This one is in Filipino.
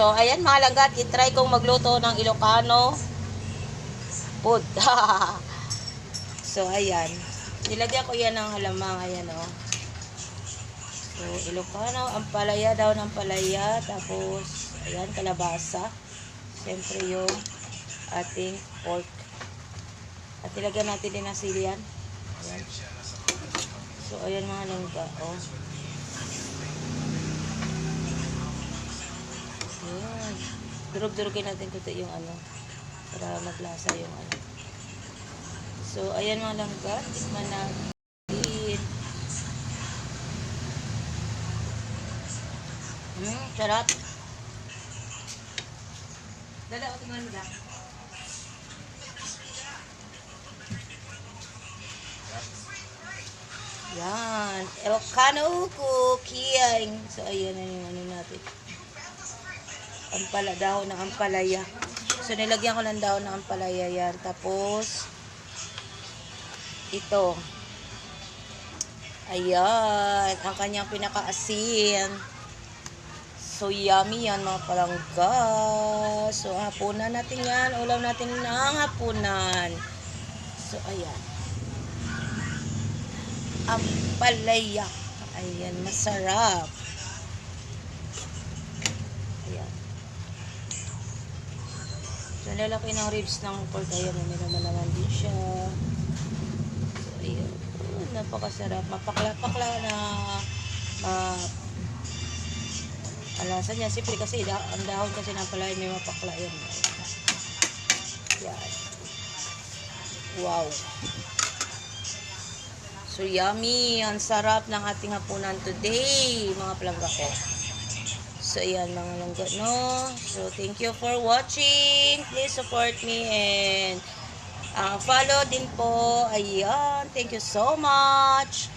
So, ayan mga langgat, itry kong magluto ng Ilocano food. So, ayan. Nilagyan ko yan ng halamang, ayan o. So, Ilocano, ampalaya daw ng palaya. Tapos, ayan, kalabasa. Siyempre yung ating pork. At nilagyan natin din ng sili yan. Ayan. So, ayan mga langga, o. Ayan. Durog-durugin natin ito yung ano. Para maglasa yung ano. So, ayan mga langga. Tikman natin. Sarap. Dala, o tingnan mo lang. Yan. Ilocano cooking. So, ayan na yung ano natin. Dahon ng ampalaya. So, nilagyan ko ng dahon ng ampalaya yan. Tapos, ito. Ayan. Ang kanyang pinaka-asin. So, yummy yan mga palangga. So, hapunan natin yan. Ulam natin ng hapunan. So, ayan. Ampalaya. Ayan, masarap. Ayan. So, lalaki ng ribs ng pork. Ayan, may naman din siya. So, ayan. Napakasarap. Mapakla-pakla na alasa niya. Siyempre kasi ang dahon kasi ng palay may mapakla yan. Yan. Wow. So, yummy. Ang sarap ng ating hapunan today, mga palangga ko. So, ayan mga langga, no? So, thank you for watching. Please support me and follow din po. Ayan. Thank you so much.